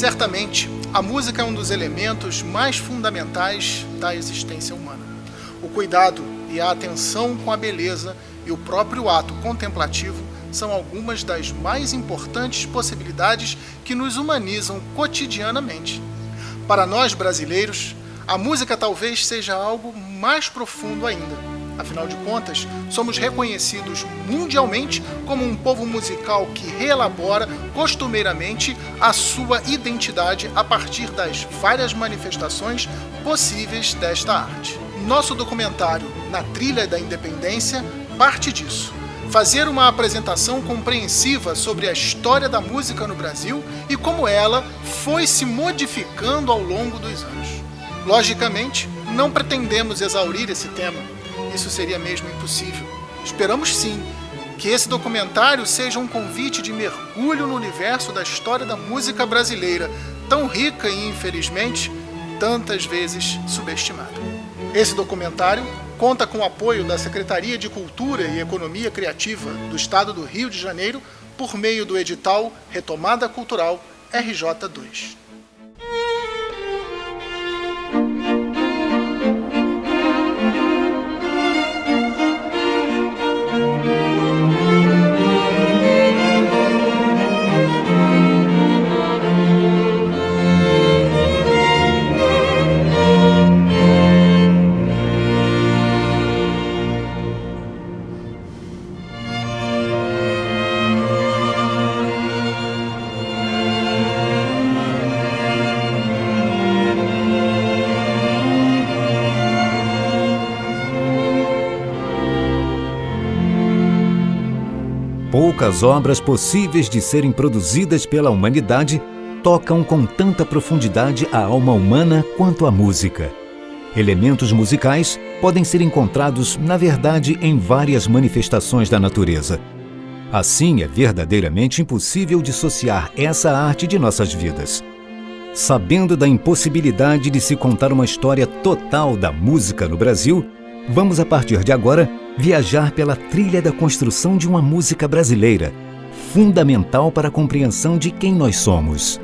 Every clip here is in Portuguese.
Certamente, a música é um dos elementos mais fundamentais da existência humana. O cuidado e a atenção com a beleza e o próprio ato contemplativo são algumas das mais importantes possibilidades que nos humanizam cotidianamente. Para nós brasileiros, a música talvez seja algo mais profundo ainda. Afinal de contas, somos reconhecidos mundialmente como um povo musical que reelabora costumeiramente a sua identidade a partir das várias manifestações possíveis desta arte. Nosso documentário Na Trilha da Independência parte disso. Fazer uma apresentação compreensiva sobre a história da música no Brasil e como ela foi se modificando ao longo dos anos. Logicamente, não pretendemos exaurir esse tema. Isso seria mesmo impossível. Esperamos sim que esse documentário seja um convite de mergulho no universo da história da música brasileira, tão rica e, infelizmente, tantas vezes subestimada. Esse documentário conta com o apoio da Secretaria de Cultura e Economia Criativa do Estado do Rio de Janeiro por meio do edital Retomada Cultural RJ2. Poucas obras possíveis de serem produzidas pela humanidade tocam com tanta profundidade a alma humana quanto a música. Elementos musicais podem ser encontrados, na verdade, em várias manifestações da natureza. Assim, é verdadeiramente impossível dissociar essa arte de nossas vidas. Sabendo da impossibilidade de se contar uma história total da música no Brasil, vamos, a partir de agora, viajar pela trilha da construção de uma música brasileira, fundamental para a compreensão de quem nós somos.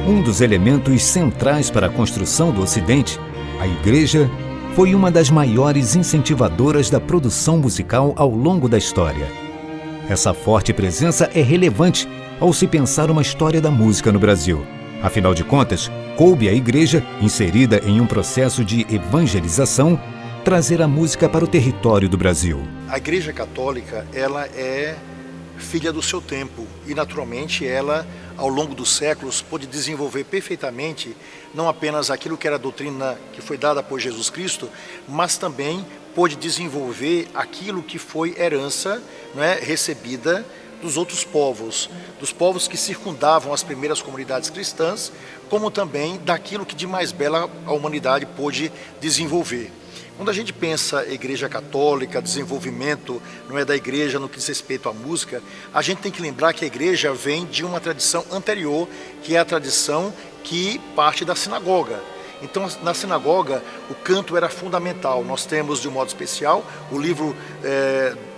Um dos elementos centrais para a construção do Ocidente, a Igreja, foi uma das maiores incentivadoras da produção musical ao longo da história. Essa forte presença é relevante ao se pensar uma história da música no Brasil. Afinal de contas, coube à Igreja, inserida em um processo de evangelização, trazer a música para o território do Brasil. A Igreja Católica, ela é filha do seu tempo e, naturalmente, ela, ao longo dos séculos, pôde desenvolver perfeitamente não apenas aquilo que era a doutrina que foi dada por Jesus Cristo, mas também pôde desenvolver aquilo que foi herança, recebida dos outros povos, dos povos que circundavam as primeiras comunidades cristãs, como também daquilo que de mais bela a humanidade pôde desenvolver. Quando a gente pensa Igreja Católica, desenvolvimento da Igreja no que diz respeito à música, a gente tem que lembrar que a Igreja vem de uma tradição anterior, que é a tradição que parte da sinagoga. Então, na sinagoga, o canto era fundamental. Nós temos, de um modo especial, o livro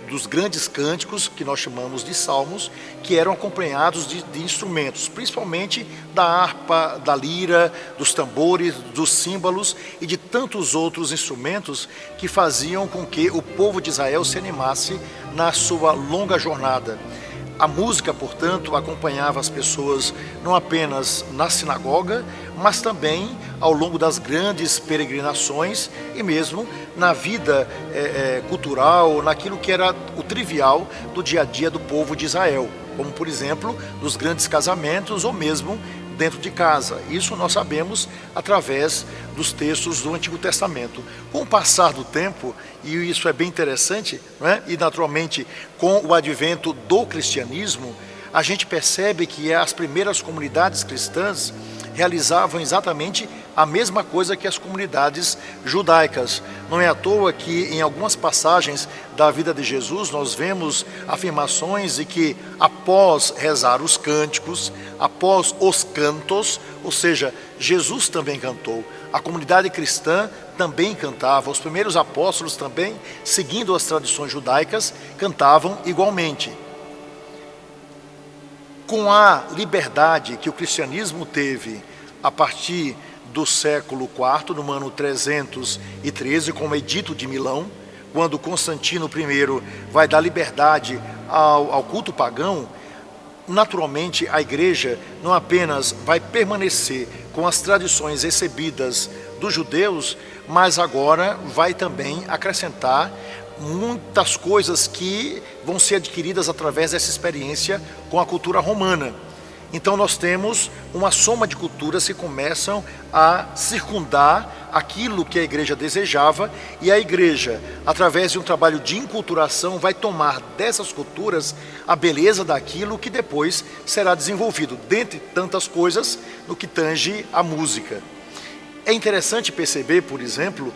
dos grandes cânticos, que nós chamamos de salmos, que eram acompanhados de instrumentos, principalmente da harpa, da lira, dos tambores, dos símbolos e de tantos outros instrumentos que faziam com que o povo de Israel se animasse na sua longa jornada. A música, portanto, acompanhava as pessoas não apenas na sinagoga, mas também ao longo das grandes peregrinações e mesmo na vida cultural, naquilo que era o trivial do dia a dia do povo de Israel, como, por exemplo, nos grandes casamentos ou mesmo dentro de casa. Isso nós sabemos através dos textos do Antigo Testamento. Com o passar do tempo, e isso é bem interessante, e naturalmente com o advento do cristianismo, a gente percebe que as primeiras comunidades cristãs realizavam exatamente a mesma coisa que as comunidades judaicas. Não é à toa que em algumas passagens da vida de Jesus nós vemos afirmações de que após rezar os cânticos, após os cantos, ou seja, Jesus também cantou, a comunidade cristã também cantava, os primeiros apóstolos também, seguindo as tradições judaicas, cantavam igualmente. Com a liberdade que o cristianismo teve a partir do século IV, no ano 313, com o Edito de Milão, quando Constantino I vai dar liberdade ao culto pagão, naturalmente a igreja não apenas vai permanecer com as tradições recebidas dos judeus, mas agora vai também acrescentar muitas coisas que vão ser adquiridas através dessa experiência com a cultura romana. Então nós temos uma soma de culturas que começam a circundar aquilo que a igreja desejava, e a igreja, através de um trabalho de enculturação, vai tomar dessas culturas a beleza daquilo que depois será desenvolvido, dentre tantas coisas, no que tange a música. É interessante perceber, por exemplo,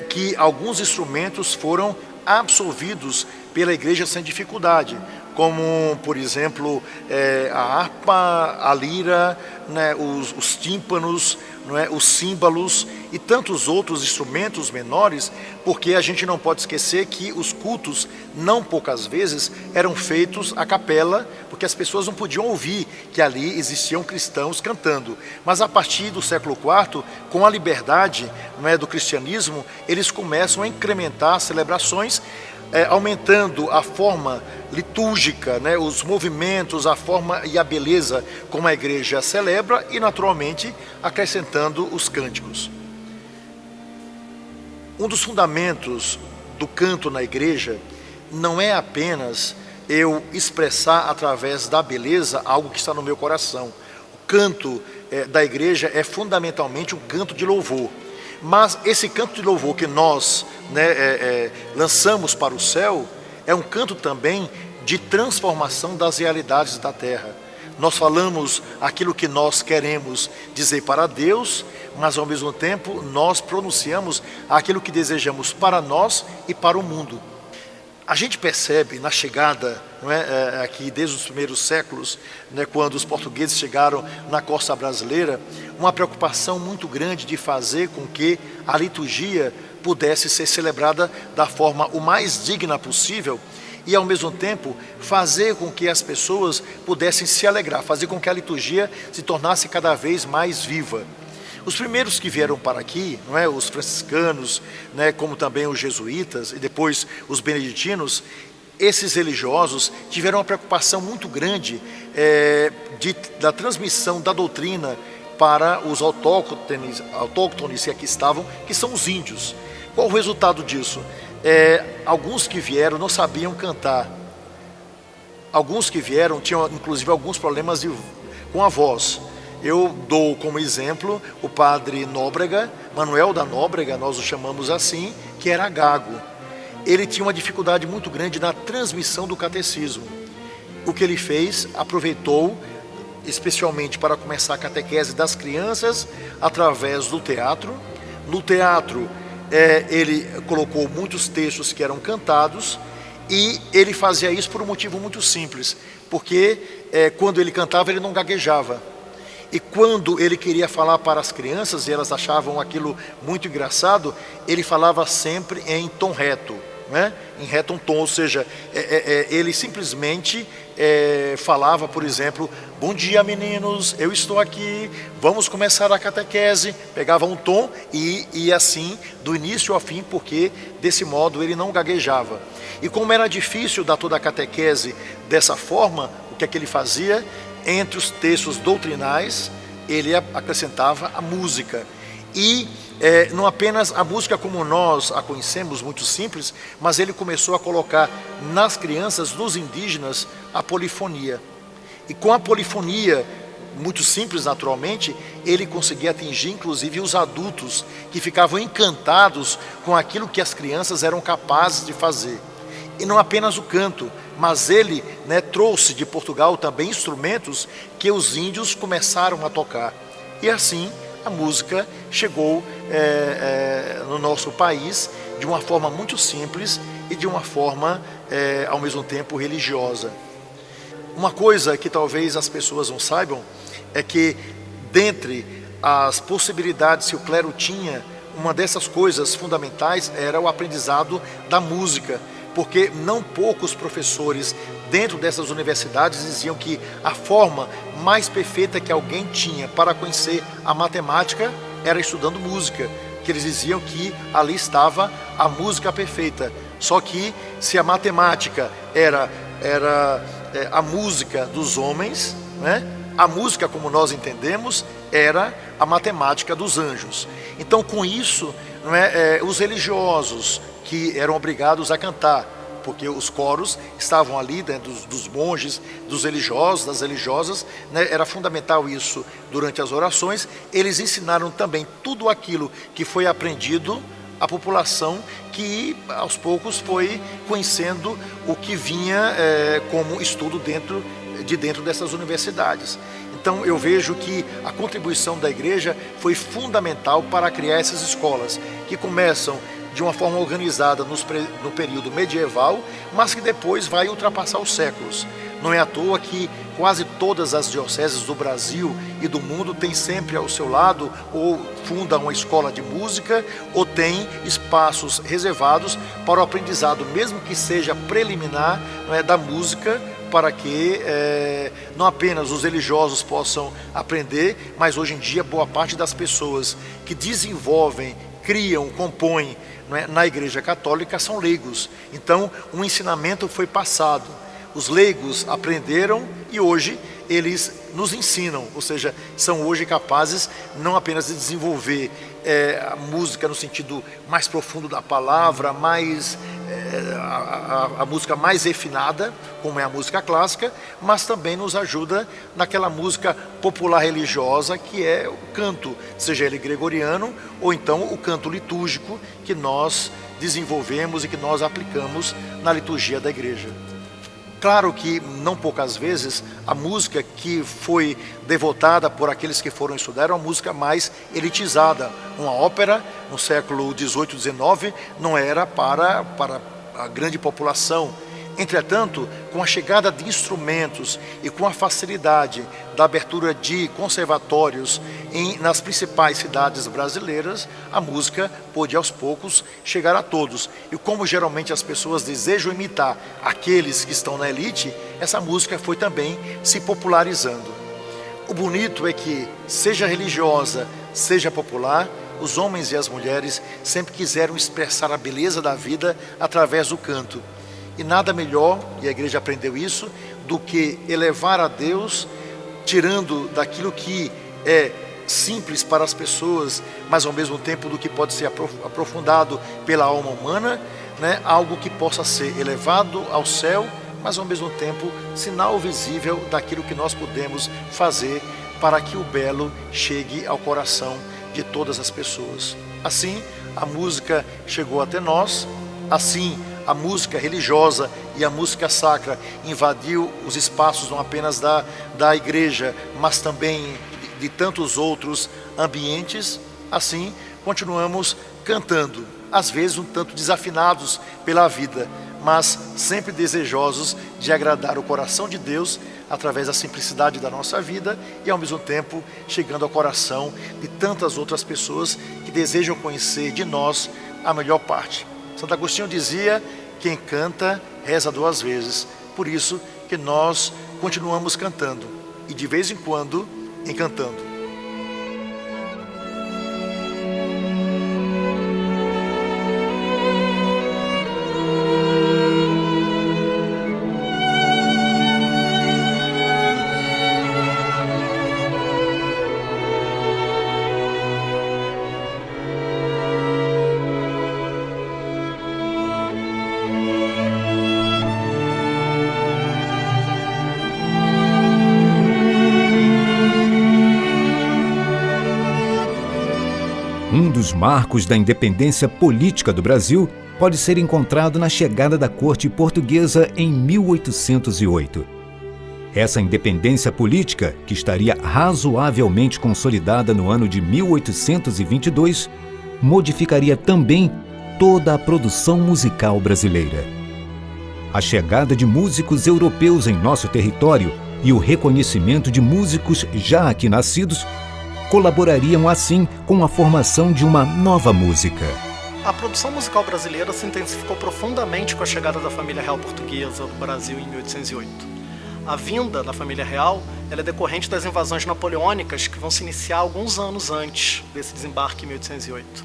que alguns instrumentos foram absolvidos pela igreja sem dificuldade, como, por exemplo, a harpa, a lira, né, os tímpanos, não é, os símbolos e tantos outros instrumentos menores, porque a gente não pode esquecer que os cultos, não poucas vezes, eram feitos a capela, porque as pessoas não podiam ouvir que ali existiam cristãos cantando. Mas a partir do século IV, com a liberdade, não é, do cristianismo, eles começam a incrementar as celebrações, aumentando a forma litúrgica, né, os movimentos, a forma e a beleza como a igreja celebra e, naturalmente, acrescentando os cânticos. Um dos fundamentos do canto na igreja não é apenas eu expressar através da beleza algo que está no meu coração. O canto da igreja é fundamentalmente um canto de louvor. Mas esse canto de louvor que nós lançamos para o céu é um canto também de transformação das realidades da terra. Nós falamos aquilo que nós queremos dizer para Deus, mas ao mesmo tempo nós pronunciamos aquilo que desejamos para nós e para o mundo. A gente percebe na chegada, não é, aqui desde os primeiros séculos, né, quando os portugueses chegaram na costa brasileira, uma preocupação muito grande de fazer com que a liturgia pudesse ser celebrada da forma o mais digna possível e, ao mesmo tempo, fazer com que as pessoas pudessem se alegrar, fazer com que a liturgia se tornasse cada vez mais viva. Os primeiros que vieram para aqui, não é, os franciscanos, né, como também os jesuítas e depois os beneditinos, esses religiosos tiveram uma preocupação muito grande da transmissão da doutrina para os autóctones que aqui estavam, que são os índios. Qual o resultado disso? Alguns que vieram não sabiam cantar. Alguns que vieram tinham inclusive alguns problemas com a voz. Eu dou como exemplo o padre Nóbrega, Manuel da Nóbrega, nós o chamamos assim, que era gago. Ele tinha uma dificuldade muito grande na transmissão do catecismo. O que ele fez? Aproveitou, especialmente para começar a catequese das crianças, através do teatro. No teatro, ele colocou muitos textos que eram cantados, e ele fazia isso por um motivo muito simples, porque quando ele cantava, ele não gaguejava. E quando ele queria falar para as crianças, e elas achavam aquilo muito engraçado, ele falava sempre em tom reto, né? Em reto tom, ou seja, ele simplesmente falava, por exemplo, bom dia meninos, eu estou aqui, vamos começar a catequese, pegava um tom e ia assim, do início ao fim, porque desse modo ele não gaguejava. E como era difícil dar toda a catequese dessa forma, o que é que ele fazia? Entre os textos doutrinais, ele acrescentava a música. E não apenas a música como nós a conhecemos, muito simples, mas ele começou a colocar nas crianças, nos indígenas, a polifonia. E com a polifonia, muito simples naturalmente, ele conseguia atingir inclusive os adultos, que ficavam encantados com aquilo que as crianças eram capazes de fazer. E não apenas o canto, mas ele, né, trouxe de Portugal também instrumentos que os índios começaram a tocar. E assim a música chegou no nosso país de uma forma muito simples e de uma forma, ao mesmo tempo, religiosa. Uma coisa que talvez as pessoas não saibam é que, dentre as possibilidades que o clero tinha, uma dessas coisas fundamentais era o aprendizado da música, porque não poucos professores dentro dessas universidades diziam que a forma mais perfeita que alguém tinha para conhecer a matemática era estudando música, que eles diziam que ali estava a música perfeita. Só que se a matemática era a música dos homens, né? A música, como nós entendemos, era a matemática dos anjos. Então, com isso, não é, os religiosos que eram obrigados a cantar, porque os coros estavam ali, né, dos monges, dos religiosos, das religiosas, né, era fundamental isso durante as orações. Eles ensinaram também tudo aquilo que foi aprendido à população, que aos poucos foi conhecendo o que vinha como estudo dentro dessas universidades. Então eu vejo que a contribuição da igreja foi fundamental para criar essas escolas, que começam de uma forma organizada no período medieval, mas que depois vai ultrapassar os séculos. Não é à toa que quase todas as dioceses do Brasil e do mundo têm sempre ao seu lado ou fundam uma escola de música ou têm espaços reservados para o aprendizado, mesmo que seja preliminar, não é, da música, para que não apenas os religiosos possam aprender, mas hoje em dia boa parte das pessoas que desenvolvem, criam, compõem, não é, na Igreja Católica são leigos. Então um ensinamento foi passado, os leigos aprenderam e hoje eles nos ensinam, ou seja, são hoje capazes não apenas de desenvolver a música no sentido mais profundo da palavra, a música mais refinada, como é a música clássica, mas também nos ajuda naquela música popular religiosa que é o canto, seja ele gregoriano ou então o canto litúrgico que nós desenvolvemos e que nós aplicamos na liturgia da igreja. Claro que, não poucas vezes, a música que foi devotada por aqueles que foram estudar era uma música mais elitizada. Uma ópera, no século XVIII, XIX, não era para a grande população. Entretanto, com a chegada de instrumentos e com a facilidade da abertura de conservatórios nas principais cidades brasileiras, a música pôde aos poucos chegar a todos. E como geralmente as pessoas desejam imitar aqueles que estão na elite, essa música foi também se popularizando. O bonito é que, seja religiosa, seja popular, os homens e as mulheres sempre quiseram expressar a beleza da vida através do canto. E nada melhor, e a igreja aprendeu isso, do que elevar a Deus, tirando daquilo que é simples para as pessoas, mas ao mesmo tempo do que pode ser aprofundado pela alma humana, né? Algo que possa ser elevado ao céu, mas ao mesmo tempo sinal visível daquilo que nós podemos fazer para que o belo chegue ao coração de todas as pessoas. Assim, a música chegou até nós, assim a música religiosa e a música sacra invadiu os espaços não apenas da igreja, mas também de tantos outros ambientes. Assim, continuamos cantando, às vezes um tanto desafinados pela vida, mas sempre desejosos de agradar o coração de Deus através da simplicidade da nossa vida e ao mesmo tempo chegando ao coração de tantas outras pessoas que desejam conhecer de nós a melhor parte. Santo Agostinho dizia: quem canta, reza 2 vezes. Por isso que nós continuamos cantando e de vez em quando encantando. Um dos marcos da independência política do Brasil pode ser encontrado na chegada da corte portuguesa em 1808. Essa independência política, que estaria razoavelmente consolidada no ano de 1822, modificaria também toda a produção musical brasileira. A chegada de músicos europeus em nosso território e o reconhecimento de músicos já aqui nascidos colaborariam assim com a formação de uma nova música. A produção musical brasileira se intensificou profundamente com a chegada da família real portuguesa do Brasil em 1808. A vinda da família real ela é decorrente das invasões napoleônicas que vão se iniciar alguns anos antes desse desembarque em 1808.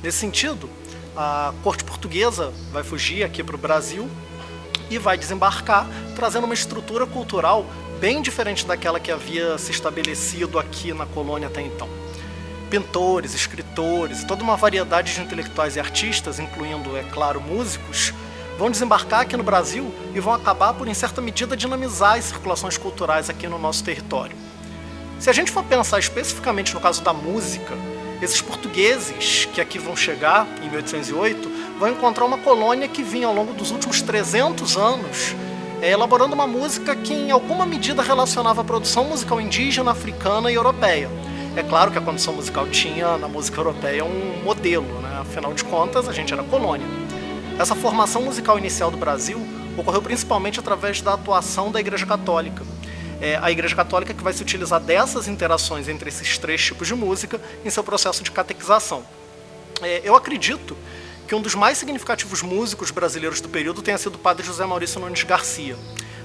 Nesse sentido, a corte portuguesa vai fugir aqui para o Brasil e vai desembarcar, trazendo uma estrutura cultural bem diferente daquela que havia se estabelecido aqui na colônia até então. Pintores, escritores e toda uma variedade de intelectuais e artistas, incluindo, é claro, músicos, vão desembarcar aqui no Brasil e vão acabar por, em certa medida, dinamizar as circulações culturais aqui no nosso território. Se a gente for pensar especificamente no caso da música, esses portugueses que aqui vão chegar em 1808 vão encontrar uma colônia que vinha ao longo dos últimos 300 anos elaborando uma música que em alguma medida relacionava a produção musical indígena, africana e europeia. É claro que a condição musical tinha na música europeia um modelo, né? Afinal de contas a gente era colônia. Essa formação musical inicial do Brasil ocorreu principalmente através da atuação da Igreja Católica. A Igreja Católica que vai se utilizar dessas interações entre esses três tipos de música em seu processo de catequização. Eu acredito que um dos mais significativos músicos brasileiros do período tenha sido o padre José Maurício Nunes Garcia.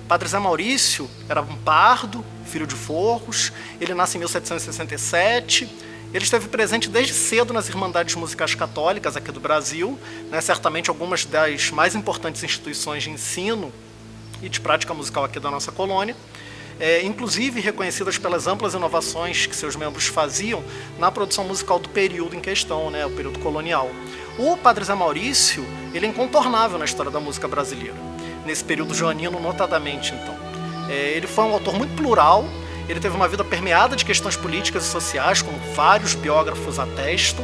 Padre Zé Maurício era um pardo, filho de forros, ele nasce em 1767, ele esteve presente desde cedo nas Irmandades Musicais Católicas aqui do Brasil, né, certamente algumas das mais importantes instituições de ensino e de prática musical aqui da nossa colônia, inclusive reconhecidas pelas amplas inovações que seus membros faziam na produção musical do período em questão, né, o período colonial. O Padre Zé Maurício ele é incontornável na história da música brasileira, nesse período joanino notadamente, então. Ele foi um autor muito plural, ele teve uma vida permeada de questões políticas e sociais, como vários biógrafos atestam.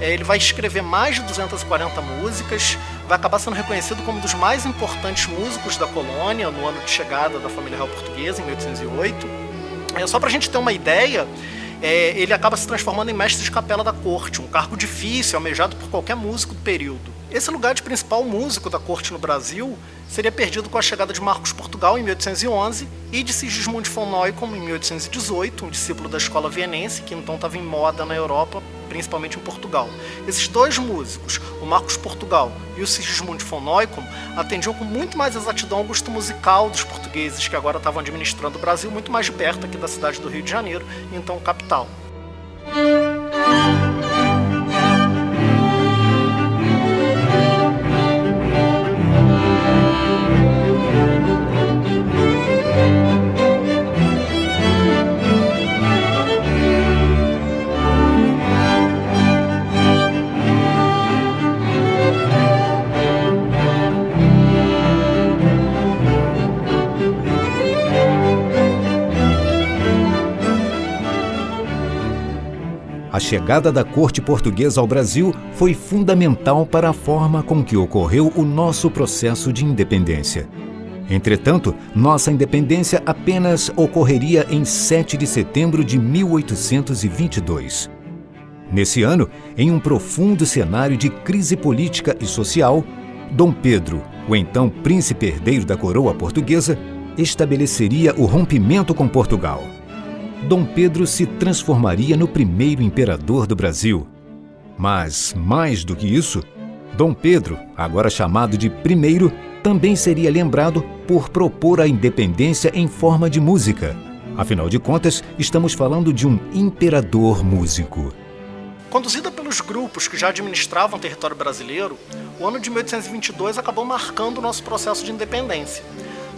Ele vai escrever mais de 240 músicas, vai acabar sendo reconhecido como um dos mais importantes músicos da colônia no ano de chegada da família real portuguesa, em 1808. Só para a gente ter uma ideia, ele acaba se transformando em mestre de capela da corte, um cargo difícil, almejado por qualquer músico do período. Esse lugar de principal músico da corte no Brasil seria perdido com a chegada de Marcos Portugal em 1811 e de Sigismund von Neukomm em 1818, um discípulo da escola vienense que então estava em moda na Europa, principalmente em Portugal. Esses dois músicos, o Marcos Portugal e o Sigismund von Neukomm, atendiam com muito mais exatidão ao gosto musical dos portugueses que agora estavam administrando o Brasil muito mais de perto aqui da cidade do Rio de Janeiro, então capital. A chegada da corte portuguesa ao Brasil foi fundamental para a forma com que ocorreu o nosso processo de independência. Entretanto, nossa independência apenas ocorreria em 7 de setembro de 1822. Nesse ano, em um profundo cenário de crise política e social, Dom Pedro, o então príncipe herdeiro da coroa portuguesa, estabeleceria o rompimento com Portugal. Dom Pedro se transformaria no primeiro imperador do Brasil. Mas, mais do que isso, Dom Pedro, agora chamado de primeiro, também seria lembrado por propor a independência em forma de música. Afinal de contas, estamos falando de um imperador músico. Conduzida pelos grupos que já administravam o território brasileiro, o ano de 1822 acabou marcando o nosso processo de independência.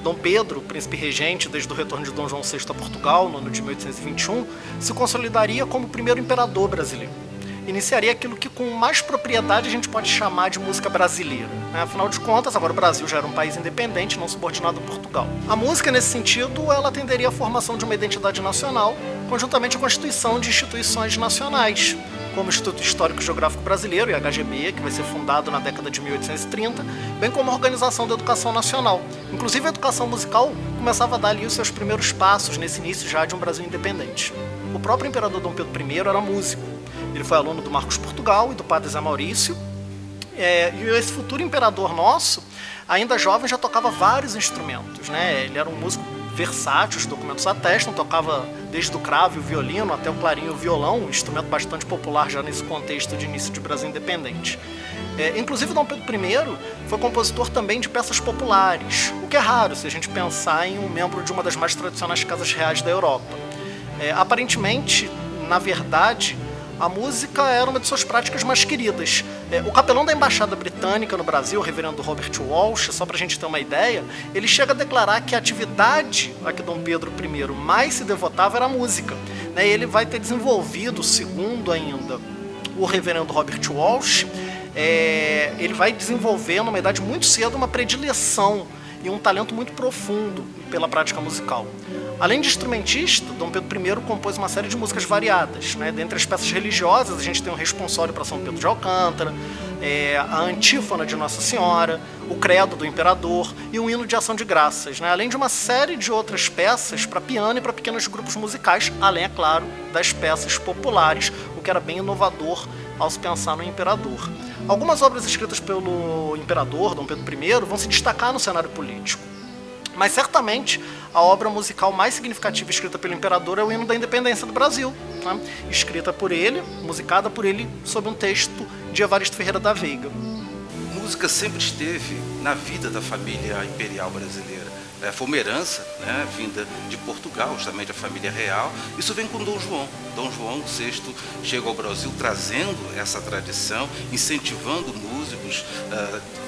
Dom Pedro, príncipe regente desde o retorno de Dom João VI a Portugal, no ano de 1821, se consolidaria como o primeiro imperador brasileiro. Iniciaria aquilo que com mais propriedade a gente pode chamar de música brasileira. Afinal de contas, agora o Brasil já era um país independente, não subordinado a Portugal. A música, nesse sentido, ela atenderia à formação de uma identidade nacional, conjuntamente à constituição de instituições nacionais, como o Instituto Histórico e Geográfico Brasileiro, IHGB, que vai ser fundado na década de 1830, bem como a Organização da Educação Nacional. Inclusive, a educação musical começava a dar ali os seus primeiros passos nesse início já de um Brasil independente. O próprio imperador Dom Pedro I era músico. Ele foi aluno do Marcos Portugal e do Padre Zé Maurício. E esse futuro imperador nosso, ainda jovem, já tocava vários instrumentos, né? Ele era um músico versátil, os documentos atestam, tocava desde o cravo e o violino até o clarinho e o violão, um instrumento bastante popular já nesse contexto de início de Brasil independente. Inclusive, Dom Pedro I foi compositor também de peças populares, o que é raro se a gente pensar em um membro de uma das mais tradicionais casas reais da Europa. Aparentemente, na verdade, a música era uma de suas práticas mais queridas. O capelão da Embaixada Britânica no Brasil, o reverendo Robert Walsh, só para a gente ter uma ideia, ele chega a declarar que a atividade a que Dom Pedro I mais se devotava era a música. Ele vai ter desenvolvido, segundo ainda o reverendo Robert Walsh, ele vai desenvolver, numa idade muito cedo, uma predileção e um talento muito profundo pela prática musical. Além de instrumentista, Dom Pedro I compôs uma série de músicas variadas. Dentre as peças religiosas, a gente tem o responsório para São Pedro de Alcântara, a antífona de Nossa Senhora, o credo do imperador e o hino de ação de graças, além de uma série de outras peças para piano e para pequenos grupos musicais, além, é claro, das peças populares, o que era bem inovador ao se pensar no imperador. Algumas obras escritas pelo imperador, Dom Pedro I, vão se destacar no cenário político. Mas certamente a obra musical mais significativa escrita pelo imperador é o Hino da Independência do Brasil, escrita por ele, musicada por ele, sob um texto de Evaristo Ferreira da Veiga. Música sempre esteve na vida da família imperial brasileira. Foi uma herança, vinda de Portugal, justamente a família real. Isso vem com Dom João. Dom João VI chega ao Brasil trazendo essa tradição, incentivando músicos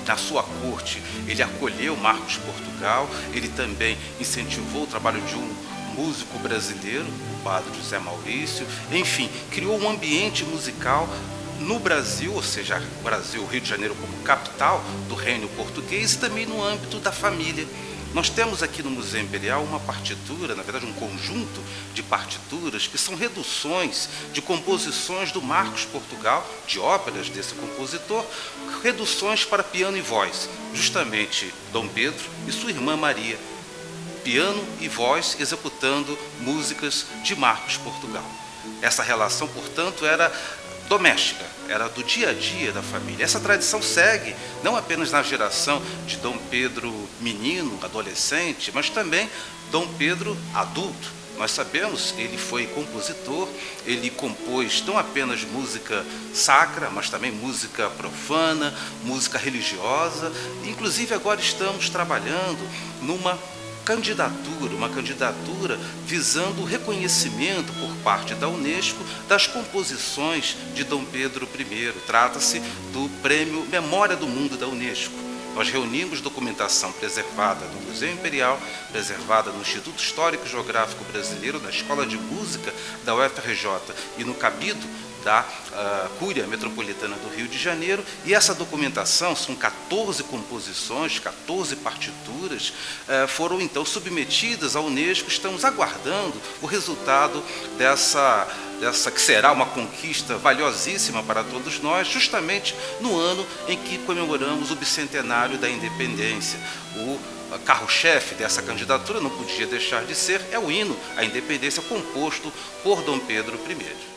na sua corte. Ele acolheu Marcos Portugal, ele também incentivou o trabalho de um músico brasileiro, o padre José Maurício. Enfim, criou um ambiente musical no Brasil, ou seja, o Brasil, o Rio de Janeiro como capital do reino português, e também no âmbito da família. Nós temos aqui no Museu Imperial uma partitura, na verdade um conjunto de partituras que são reduções de composições do Marcos Portugal, de óperas desse compositor, reduções para piano e voz, justamente Dom Pedro e sua irmã Maria, piano e voz executando músicas de Marcos Portugal. Essa relação, portanto, era doméstica, era do dia a dia da família. Essa tradição segue não apenas na geração de Dom Pedro menino, adolescente, mas também Dom Pedro adulto. Nós sabemos, ele foi compositor, ele compôs não apenas música sacra, mas também música profana, música religiosa. Inclusive agora estamos trabalhando numa uma candidatura visando o reconhecimento por parte da Unesco das composições de Dom Pedro I. Trata-se do Prêmio Memória do Mundo da Unesco. Nós reunimos documentação preservada no Museu Imperial, preservada no Instituto Histórico e Geográfico Brasileiro, na Escola de Música da UFRJ e no Cabido da Cúria Metropolitana do Rio de Janeiro, e essa documentação, são 14 composições, 14 partituras, foram então submetidas à Unesco. Estamos aguardando o resultado dessa que será uma conquista valiosíssima para todos nós, justamente no ano em que comemoramos o bicentenário da independência. O carro-chefe dessa candidatura, não podia deixar de ser, é o hino à independência composto por Dom Pedro I.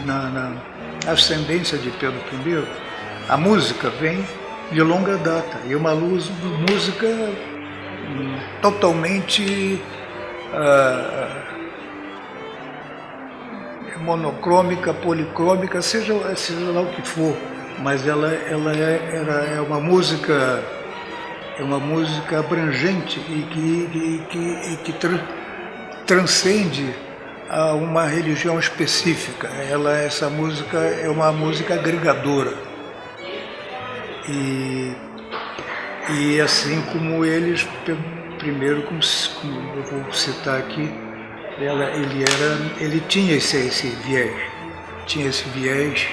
Na ascendência de Pedro I, a música vem de longa data, e uma música totalmente monocrômica, policrômica, seja lá o que for, mas ela é uma música abrangente e que transcende a uma religião específica. Essa música é uma música agregadora. E assim como eles, primeiro, como eu vou citar aqui, ele tinha esse viés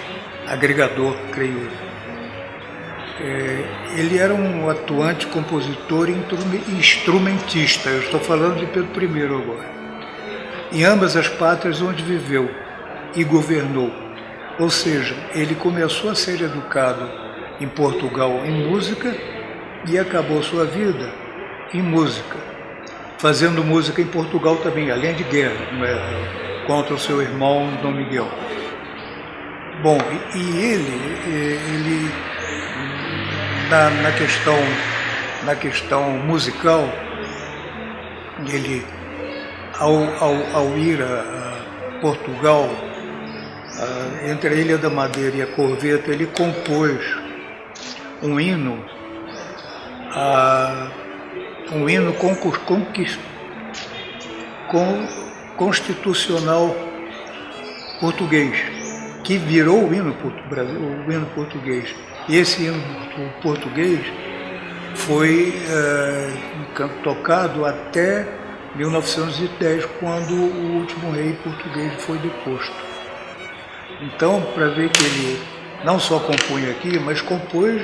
agregador, creio eu. Ele era um atuante compositor e instrumentista. Eu estou falando de Pedro I agora. Em ambas as pátrias onde viveu e governou. Ou seja, ele começou a ser educado em Portugal em música e acabou sua vida em música, fazendo música em Portugal também, além de guerra, contra o seu irmão Dom Miguel. Bom, e ele na questão musical, ele ao ir a Portugal, entre a Ilha da Madeira e a Corveta, ele compôs um hino constitucional português, que virou o hino português. E esse hino português foi tocado até 1910, quando o último rei português foi deposto. Então, para ver que ele não só compunha aqui, mas compôs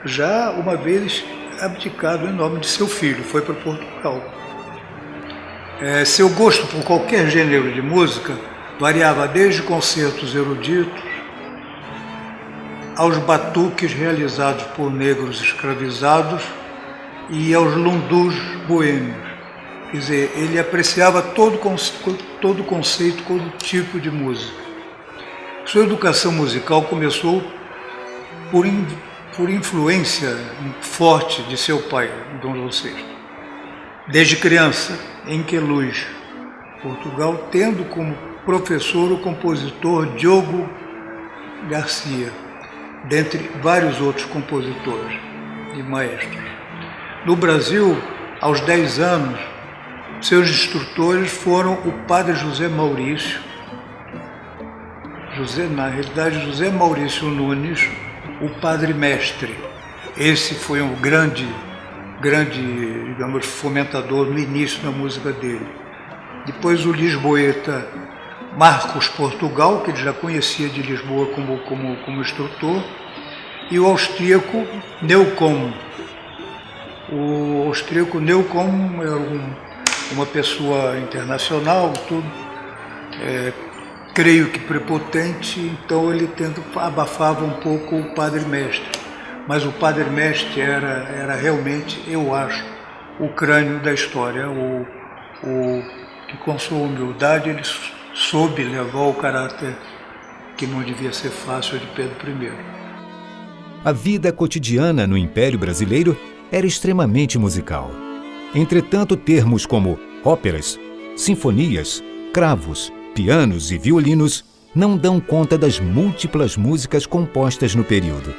já uma vez abdicado em nome de seu filho, foi para Portugal. Seu gosto por qualquer gênero de música variava desde concertos eruditos aos batuques realizados por negros escravizados e aos lundus boêmios. Quer dizer, ele apreciava todo conceito, todo tipo de música. Sua educação musical começou por influência forte de seu pai, Dom João VI. Desde criança, em Queluz, Portugal, tendo como professor o compositor Diogo Garcia, dentre vários outros compositores e maestros. No Brasil, aos 10 anos, seus instrutores foram o padre José Maurício, José Maurício Nunes, o padre mestre. Esse foi um grande, digamos, fomentador no início da música dele. Depois o lisboeta Marcos Portugal, que ele já conhecia de Lisboa como instrutor, e o austríaco Neukomm. O austríaco Neukomm era uma pessoa internacional, creio que prepotente, então ele abafava um pouco o padre mestre. Mas o padre mestre era realmente, eu acho, o crânio da história, que com sua humildade ele soube levar o caráter que não devia ser fácil de Pedro I. A vida cotidiana no Império Brasileiro era extremamente musical. Entretanto, termos como óperas, sinfonias, cravos, pianos e violinos não dão conta das múltiplas músicas compostas no período.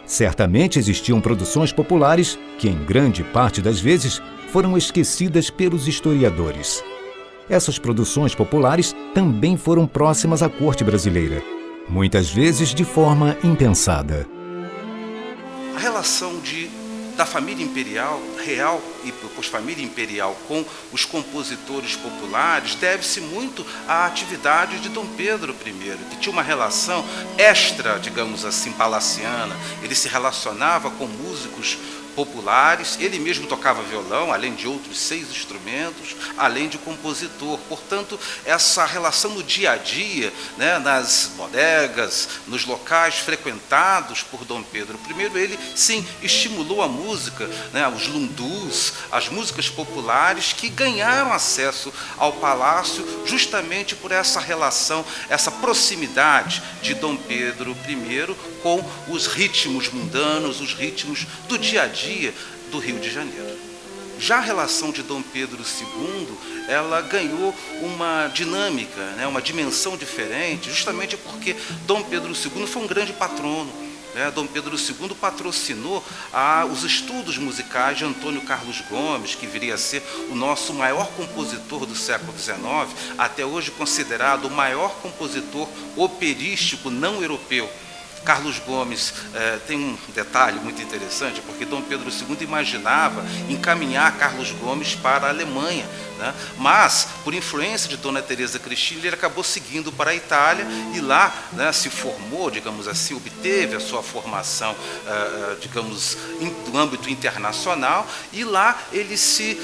Certamente existiam produções populares que, em grande parte das vezes, foram esquecidas pelos historiadores. Essas produções populares também foram próximas à corte brasileira, muitas vezes de forma impensada. A relação da família imperial, real e depois família imperial com os compositores populares deve-se muito à atividade de Dom Pedro I, que tinha uma relação extra, digamos assim, palaciana. Ele se relacionava com músicos populares, ele mesmo tocava violão, além de outros 6 instrumentos, além de compositor. Portanto, essa relação no dia a dia, né, nas bodegas, nos locais frequentados por Dom Pedro I, ele sim estimulou a música, né, os lundus, as músicas populares que ganharam acesso ao palácio justamente por essa relação, essa proximidade de Dom Pedro I com os ritmos mundanos, os ritmos do dia a dia do Rio de Janeiro. Já a relação de Dom Pedro II, ela ganhou uma dinâmica, né, uma dimensão diferente, justamente porque Dom Pedro II foi um grande patrono. Dom Pedro II patrocinou os estudos musicais de Antônio Carlos Gomes, que viria a ser o nosso maior compositor do século XIX, até hoje considerado o maior compositor operístico não europeu. Carlos Gomes tem um detalhe muito interessante, porque Dom Pedro II imaginava encaminhar Carlos Gomes para a Alemanha, né? Mas, por influência de Dona Teresa Cristina, ele acabou seguindo para a Itália e lá, né, se formou, digamos assim, obteve a sua formação, digamos, no âmbito internacional, e lá ele se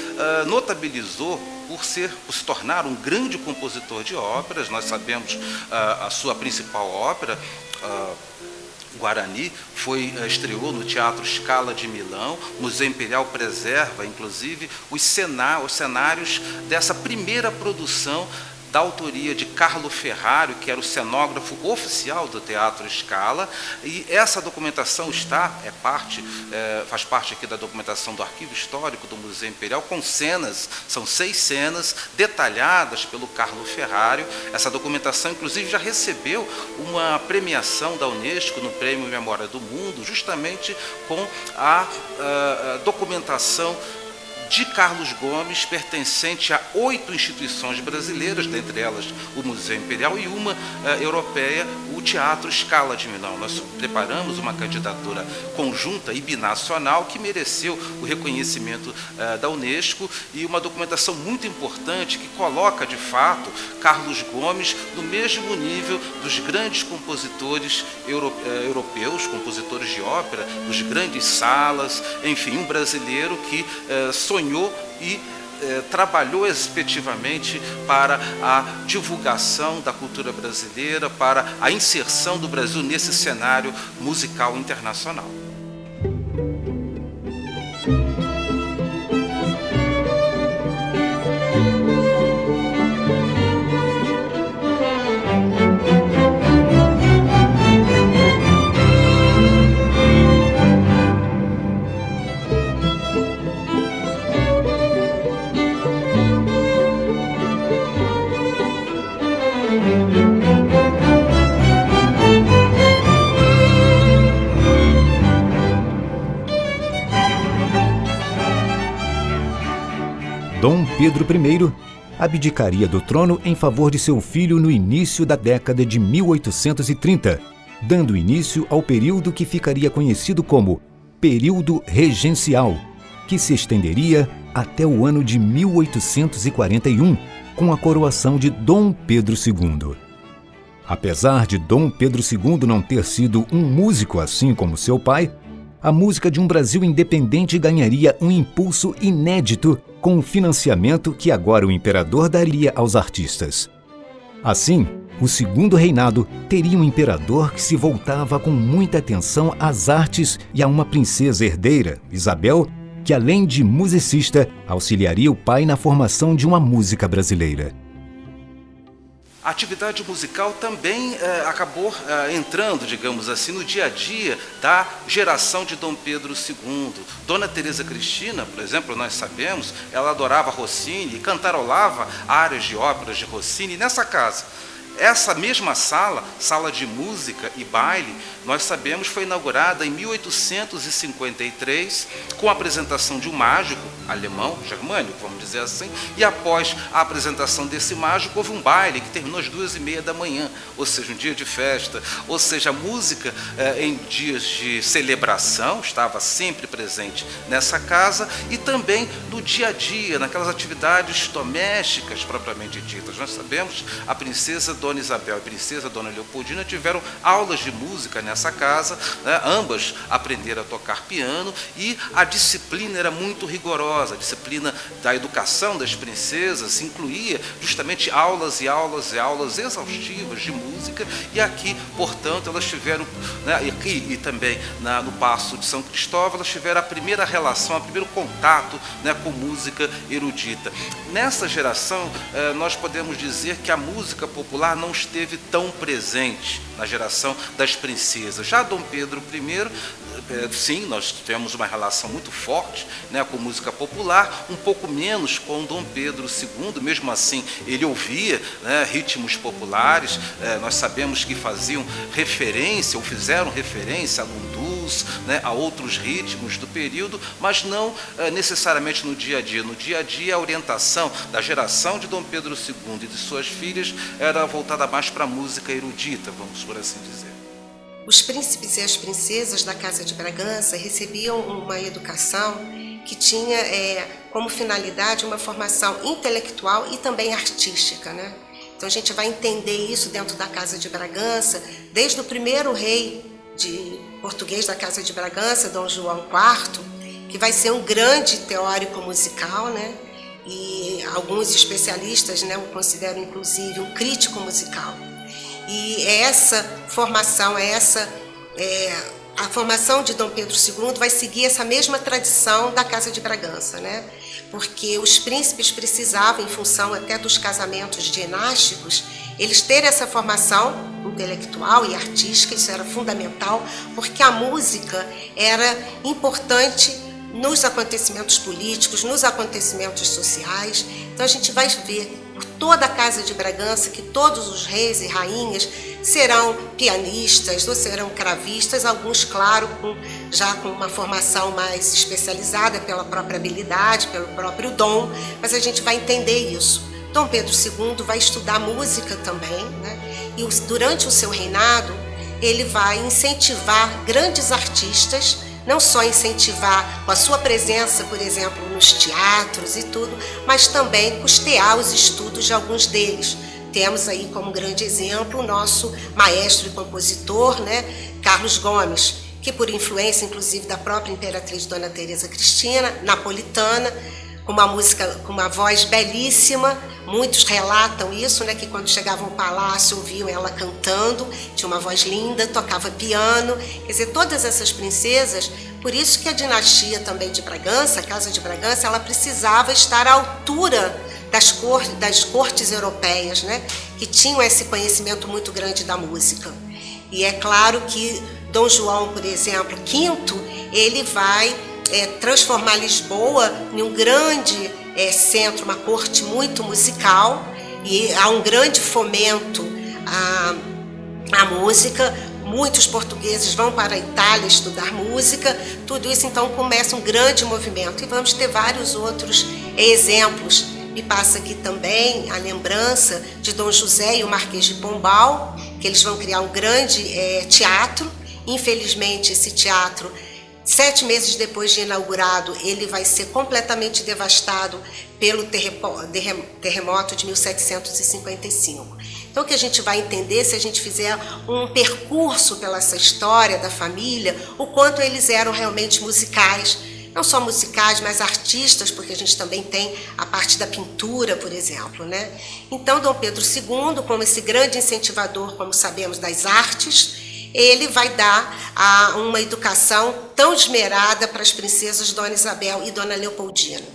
notabilizou por se tornar um grande compositor de óperas. Nós sabemos a sua principal ópera, Guarani, estreou no Teatro Scala de Milão. O Museu Imperial preserva, inclusive, os cenários dessa primeira produção da autoria de Carlo Ferrario, que era o cenógrafo oficial do Teatro Scala, e essa documentação faz parte aqui da documentação do Arquivo Histórico do Museu Imperial, com cenas, são 6 cenas detalhadas pelo Carlo Ferrario. Essa documentação, inclusive, já recebeu uma premiação da Unesco no Prêmio Memória do Mundo, justamente com a documentação de Carlos Gomes, pertencente a 8 instituições brasileiras, dentre elas o Museu Imperial, e uma europeia, o Teatro Scala de Milão. Nós preparamos uma candidatura conjunta e binacional que mereceu o reconhecimento da Unesco, e uma documentação muito importante que coloca, de fato, Carlos Gomes no mesmo nível dos grandes compositores europeus, compositores de ópera, dos grandes salas, enfim, um brasileiro que sonhou e trabalhou efetivamente para a divulgação da cultura brasileira, para a inserção do Brasil nesse cenário musical internacional. Dom Pedro I abdicaria do trono em favor de seu filho no início da década de 1830, dando início ao período que ficaria conhecido como período regencial, que se estenderia até o ano de 1841, com a coroação de Dom Pedro II. Apesar de Dom Pedro II não ter sido um músico assim como seu pai, a música de um Brasil independente ganharia um impulso inédito com o financiamento que agora o imperador daria aos artistas. Assim, o segundo reinado teria um imperador que se voltava com muita atenção às artes e a uma princesa herdeira, Isabel, que além de musicista, auxiliaria o pai na formação de uma música brasileira. A atividade musical também acabou entrando, digamos assim, no dia a dia da geração de Dom Pedro II. Dona Teresa Cristina, por exemplo, nós sabemos, ela adorava Rossini e cantarolava áreas de óperas de Rossini nessa casa. Essa mesma sala de música e baile, nós sabemos, foi inaugurada em 1853, com a apresentação de um mágico alemão, germânico, vamos dizer assim, e após a apresentação desse mágico, houve um baile que terminou às 2h30 da manhã, ou seja, um dia de festa, ou seja, a música em dias de celebração estava sempre presente nessa casa, e também no dia a dia, naquelas atividades domésticas propriamente ditas. Nós sabemos, a princesa Dona Isabel e a princesa Dona Leopoldina tiveram aulas de música nessa casa, né? Ambas aprenderam a tocar piano, e a disciplina era muito rigorosa. A disciplina da educação das princesas incluía justamente aulas e aulas e aulas exaustivas de música, e aqui, portanto, elas tiveram, né, e também no Paço de São Cristóvão, elas tiveram a primeira relação, o primeiro contato, né, com música erudita. Nessa geração, nós podemos dizer que a música popular popular não esteve tão presente na geração das princesas. Já Dom Pedro I, sim, nós tivemos uma relação muito forte, né, com música popular, um pouco menos com Dom Pedro II. Mesmo assim, ele ouvia, né, ritmos populares. Nós sabemos que faziam referência, ou fizeram referência a lundus, né, a outros ritmos do período, mas não necessariamente no dia a dia. No dia a dia, a orientação da geração de Dom Pedro II e de suas filhas era voltada mais para a música erudita, vamos por assim dizer. Os príncipes e as princesas da Casa de Bragança recebiam uma educação que tinha como finalidade uma formação intelectual e também artística, né? Então a gente vai entender isso dentro da Casa de Bragança, desde o primeiro rei português da Casa de Bragança, Dom João IV, que vai ser um grande teórico musical, né? E alguns especialistas, né, o consideram inclusive um crítico musical. E essa formação, a formação de Dom Pedro II vai seguir essa mesma tradição da Casa de Bragança, né? Porque os príncipes precisavam, em função até dos casamentos dinásticos, eles terem essa formação intelectual e artística. Isso era fundamental, porque a música era importante nos acontecimentos políticos, nos acontecimentos sociais. Então a gente vai ver por toda a Casa de Bragança que todos os reis e rainhas serão pianistas ou serão cravistas, alguns, claro, já com uma formação mais especializada pela própria habilidade, pelo próprio dom, mas a gente vai entender isso. Dom Pedro II vai estudar música também, né? E durante o seu reinado ele vai incentivar grandes artistas, não só incentivar com a sua presença, por exemplo, nos teatros e tudo, mas também custear os estudos de alguns deles. Temos aí como grande exemplo o nosso maestro e compositor, né, Carlos Gomes, que por influência inclusive da própria imperatriz Dona Teresa Cristina, napolitana, com uma música, com uma voz belíssima. Muitos relatam isso, né, que quando chegavam ao palácio ouviam ela cantando, tinha uma voz linda, tocava piano. Quer dizer, todas essas princesas, por isso que a dinastia também de Bragança, a Casa de Bragança, ela precisava estar à altura das cortes europeias, né, que tinham esse conhecimento muito grande da música. E é claro que Dom João, por exemplo, V, ele vai transformar Lisboa em um grande centro, uma corte muito musical, e há um grande fomento à música. Muitos portugueses vão para a Itália estudar música. Tudo isso então começa um grande movimento, e vamos ter vários outros exemplos. Me passa aqui também a lembrança de Dom José e o Marquês de Pombal, que eles vão criar um grande teatro. Infelizmente, esse teatro, 7 meses depois de inaugurado, ele vai ser completamente devastado pelo terremoto de 1755. Então, o que a gente vai entender, se a gente fizer um percurso pela essa história da família, o quanto eles eram realmente musicais, não só musicais, mas artistas, porque a gente também tem a parte da pintura, por exemplo, né? Então, Dom Pedro II, como esse grande incentivador, como sabemos, das artes, ele vai dar uma educação tão esmerada para as princesas Dona Isabel e Dona Leopoldina.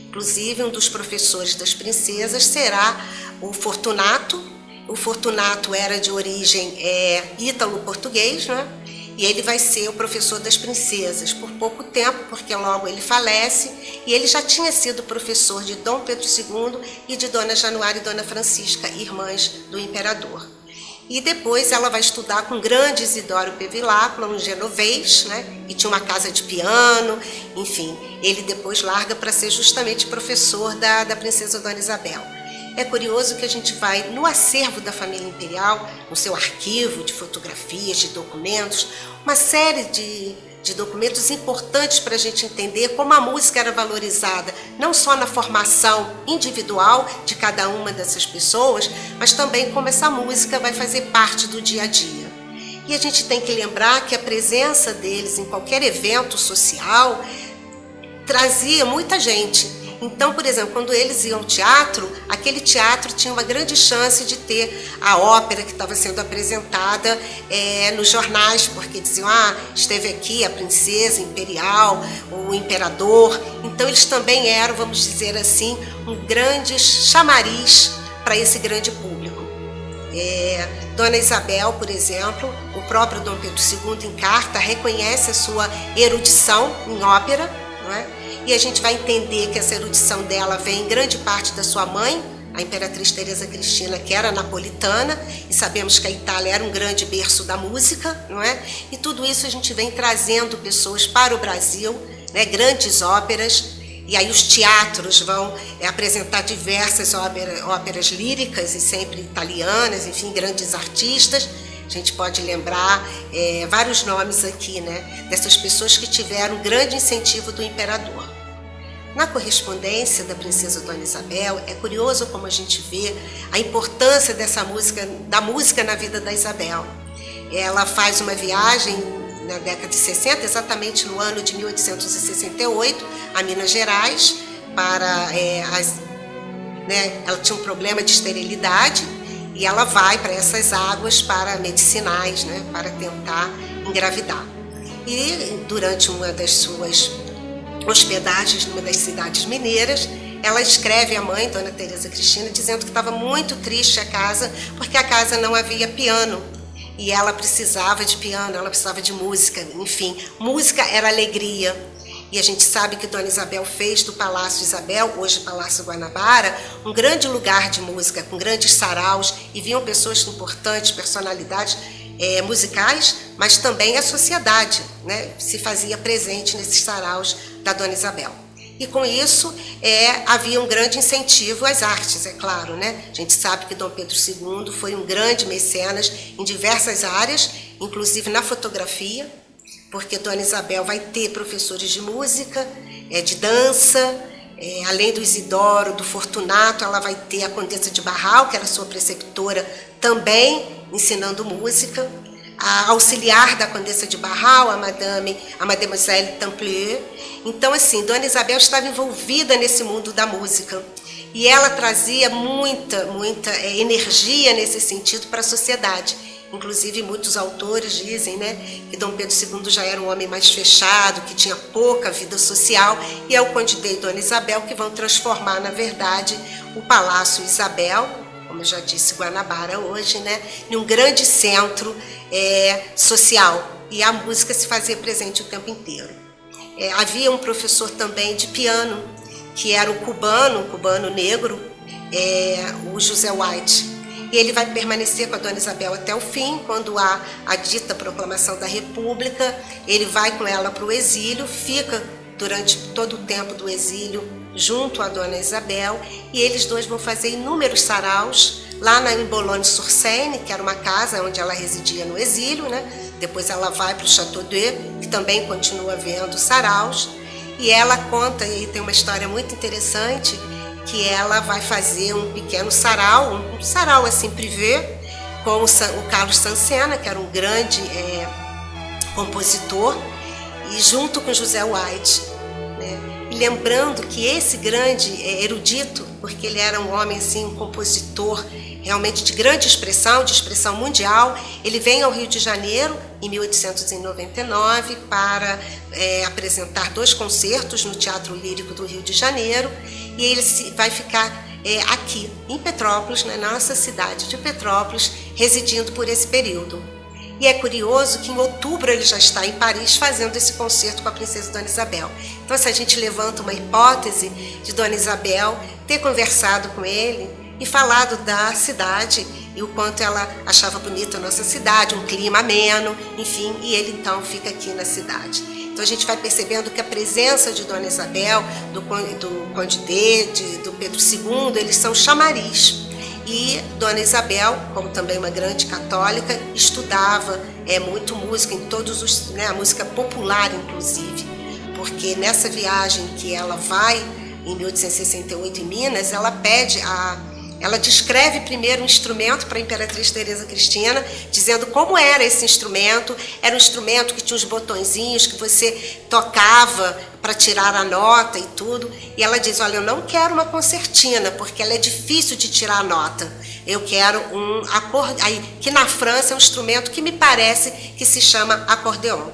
Inclusive, um dos professores das princesas será o Fortunato. O Fortunato era de origem ítalo-português, né? E ele vai ser o professor das princesas por pouco tempo, porque logo ele falece, e ele já tinha sido professor de Dom Pedro II e de Dona Januária e Dona Francisca, irmãs do imperador. E depois ela vai estudar com o grande Isidoro Bevilacqua, um genovês, né? E tinha uma casa de piano, enfim. Ele depois larga para ser justamente professor da princesa Dona Isabel. É curioso que a gente vai no acervo da família imperial, no seu arquivo de fotografias, de documentos, uma série de documentos importantes para a gente entender como a música era valorizada, não só na formação individual de cada uma dessas pessoas, mas também como essa música vai fazer parte do dia a dia. E a gente tem que lembrar que a presença deles em qualquer evento social trazia muita gente. Então, por exemplo, quando eles iam ao teatro, aquele teatro tinha uma grande chance de ter a ópera que estava sendo apresentada nos jornais, porque diziam, esteve aqui a princesa imperial, o imperador. Então, eles também eram, vamos dizer assim, um grande chamariz para esse grande público. Dona Isabel, por exemplo, o próprio Dom Pedro II, em carta, reconhece a sua erudição em ópera, não é? E a gente vai entender que essa erudição dela vem em grande parte da sua mãe, a Imperatriz Teresa Cristina, que era napolitana, e sabemos que a Itália era um grande berço da música, não é? E tudo isso a gente vem trazendo pessoas para o Brasil, né? Grandes óperas, e aí os teatros vão apresentar diversas óperas líricas, e sempre italianas, enfim, grandes artistas. A gente pode lembrar vários nomes aqui, né? Dessas pessoas que tiveram grande incentivo do imperador. Na correspondência da princesa Dona Isabel, é curioso como a gente vê a importância dessa música, da música na vida da Isabel. Ela faz uma viagem na década de 60, exatamente no ano de 1868, a Minas Gerais, para ela tinha um problema de esterilidade e ela vai para essas águas para medicinais, né, para tentar engravidar. E durante uma das suas hospedagens numa das cidades mineiras, ela escreve à mãe, Dona Teresa Cristina, dizendo que estava muito triste a casa, porque a casa não havia piano. E ela precisava de piano, ela precisava de música, enfim, música era alegria. E a gente sabe que Dona Isabel fez do Palácio Isabel, hoje Palácio Guanabara, um grande lugar de música, com grandes saraus, e vinham pessoas importantes, personalidades musicais, mas também a sociedade, né, se fazia presente nesses saraus da Dona Isabel. E com isso havia um grande incentivo às artes, é claro, né? A gente sabe que Dom Pedro II foi um grande mecenas em diversas áreas, inclusive na fotografia, porque Dona Isabel vai ter professores de música, de dança, além do Isidoro, do Fortunato, ela vai ter a Condessa de Barral, que era sua preceptora, também ensinando música. A auxiliar da Condessa de Barral, a Mademoiselle Templier. Então, assim, Dona Isabel estava envolvida nesse mundo da música. E ela trazia muita energia nesse sentido para a sociedade. Inclusive, muitos autores dizem, né, que Dom Pedro II já era um homem mais fechado, que tinha pouca vida social, e é o Conde de Dona Isabel que vão transformar, na verdade, o Palácio Isabel, como eu já disse, Guanabara hoje, né, em um grande centro social, e a música se fazia presente o tempo inteiro. Havia um professor também de piano, que era o cubano negro, o José White, e ele vai permanecer com a Dona Isabel até o fim, quando há a dita proclamação da República, ele vai com ela para o exílio, fica durante todo o tempo do exílio junto à Dona Isabel, e eles dois vão fazer inúmeros saraus lá em Boulogne-sur-Seine, que era uma casa onde ela residia no exílio, né? Depois ela vai para o Château d'Eu, que também continua vendo saraus, e ela conta, e aí tem uma história muito interessante, que ela vai fazer um pequeno sarau, um sarau assim privé, com o Carlos Sansena, que era um grande compositor, e junto com José White, né? E lembrando que esse grande erudito, porque ele era um homem assim, um compositor realmente de grande expressão, de expressão mundial, ele vem ao Rio de Janeiro em 1899 para apresentar 2 concertos no Teatro Lírico do Rio de Janeiro, e ele vai ficar aqui em Petrópolis, na nossa cidade de Petrópolis, residindo por esse período. E é curioso que em outubro ele já está em Paris fazendo esse concerto com a princesa Dona Isabel. Então, se a gente levanta uma hipótese de Dona Isabel ter conversado com ele e falado da cidade e o quanto ela achava bonita a nossa cidade, um clima ameno, enfim, e ele então fica aqui na cidade. Então a gente vai percebendo que a presença de Dona Isabel, do Conde do Pedro II, eles são chamariz. E Dona Isabel, como também uma grande católica, estudava muito música, em todos os, né, a música popular inclusive, porque nessa viagem que ela vai em 1868 em Minas, ela descreve primeiro um instrumento para a Imperatriz Teresa Cristina, dizendo como era esse instrumento. Era um instrumento que tinha uns botõezinhos que você tocava para tirar a nota e tudo. E ela diz, olha, eu não quero uma concertina, porque ela é difícil de tirar a nota. Eu quero um acordeon, que na França é um instrumento que me parece que se chama acordeon.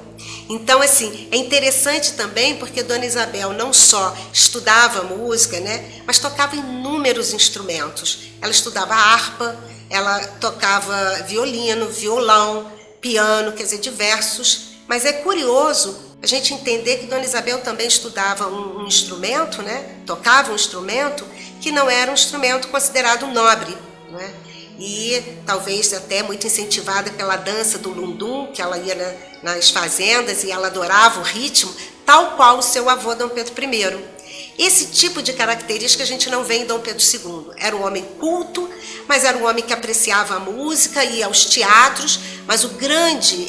Então, assim, é interessante também porque Dona Isabel não só estudava música, né, mas tocava inúmeros instrumentos. Ela estudava harpa, ela tocava violino, violão, piano, quer dizer, diversos. Mas é curioso a gente entender que Dona Isabel também estudava um instrumento, né? Tocava um instrumento que não era um instrumento considerado nobre, né? E talvez até muito incentivada pela dança do lundum, que ela ia nas fazendas e ela adorava o ritmo, tal qual o seu avô Dom Pedro I. Esse tipo de característica a gente não vê em Dom Pedro II. Era um homem culto, mas era um homem que apreciava a música, ia aos teatros, mas a grande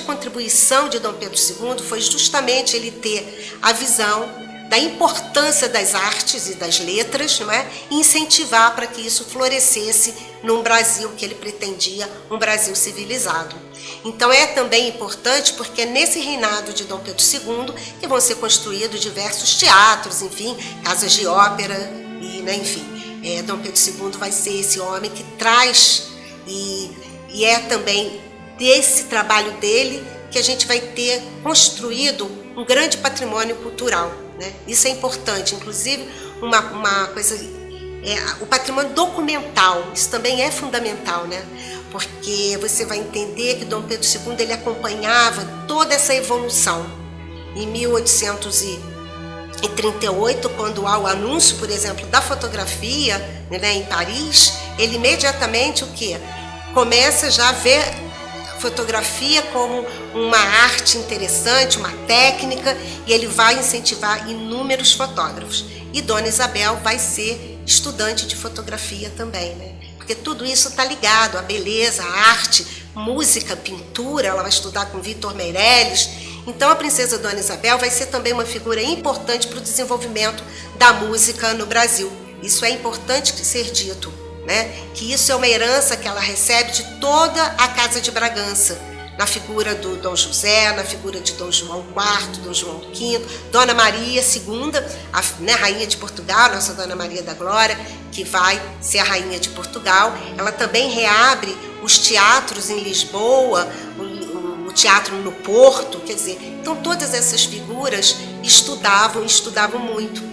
contribuição de Dom Pedro II foi justamente ele ter a visão da importância das artes e das letras, não é? E incentivar para que isso florescesse num Brasil que ele pretendia, um Brasil civilizado. Então é também importante porque é nesse reinado de Dom Pedro II que vão ser construídos diversos teatros, enfim, casas de ópera, e, né, enfim, Dom Pedro II vai ser esse homem que traz, e é também desse trabalho dele que a gente vai ter construído um grande patrimônio cultural, né? Isso é importante, inclusive uma coisa, o patrimônio documental, isso também é fundamental, né? Porque você vai entender que Dom Pedro II ele acompanhava toda essa evolução. Em 1838, quando há o anúncio, por exemplo, da fotografia, né, em Paris, ele imediatamente começa já a ver fotografia como uma arte interessante, uma técnica, e ele vai incentivar inúmeros fotógrafos. E Dona Isabel vai ser estudante de fotografia também, né? Porque tudo isso está ligado à beleza, à arte, música, pintura. Ela vai estudar com Victor Meirelles. Então a princesa Dona Isabel vai ser também uma figura importante para o desenvolvimento da música no Brasil. Isso é importante ser dito, né? Que isso é uma herança que ela recebe de toda a Casa de Bragança, na figura do Dom José, na figura de Dom João IV, Dom João V, Dona Maria II, a rainha de Portugal, nossa Dona Maria da Glória, que vai ser a rainha de Portugal. Ela também reabre os teatros em Lisboa, o teatro no Porto, quer dizer, então todas essas figuras estudavam muito.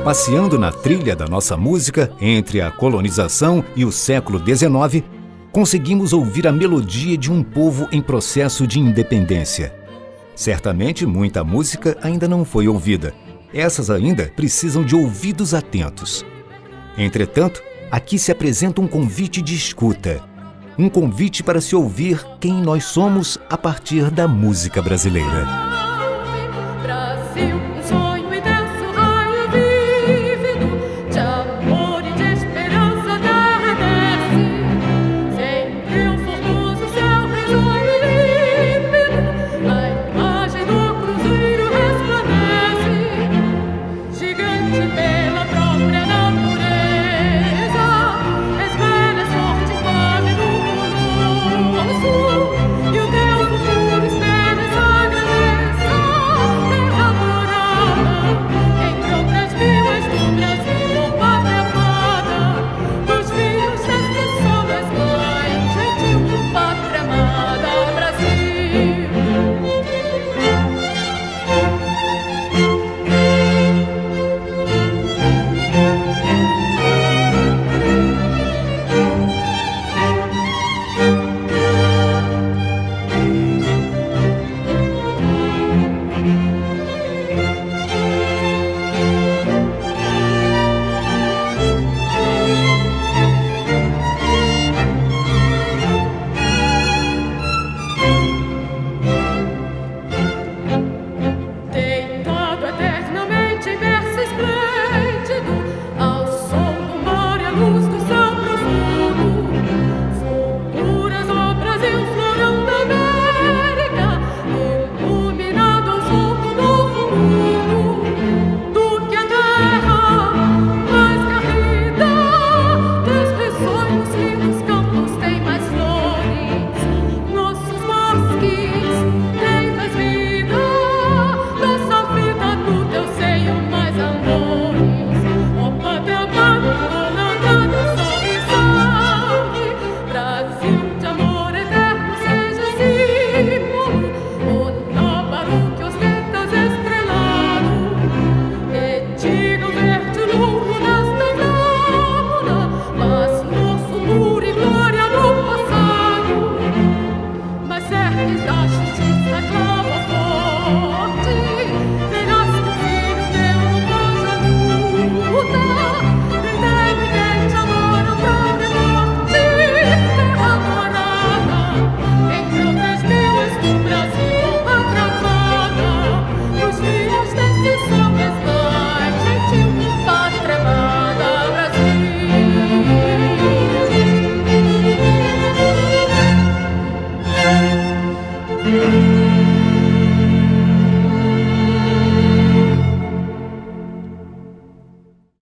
Passeando na trilha da nossa música, entre a colonização e o século XIX, conseguimos ouvir a melodia de um povo em processo de independência. Certamente, muita música ainda não foi ouvida. Essas ainda precisam de ouvidos atentos. Entretanto, aqui se apresenta um convite de escuta. Um convite para se ouvir quem nós somos a partir da música brasileira.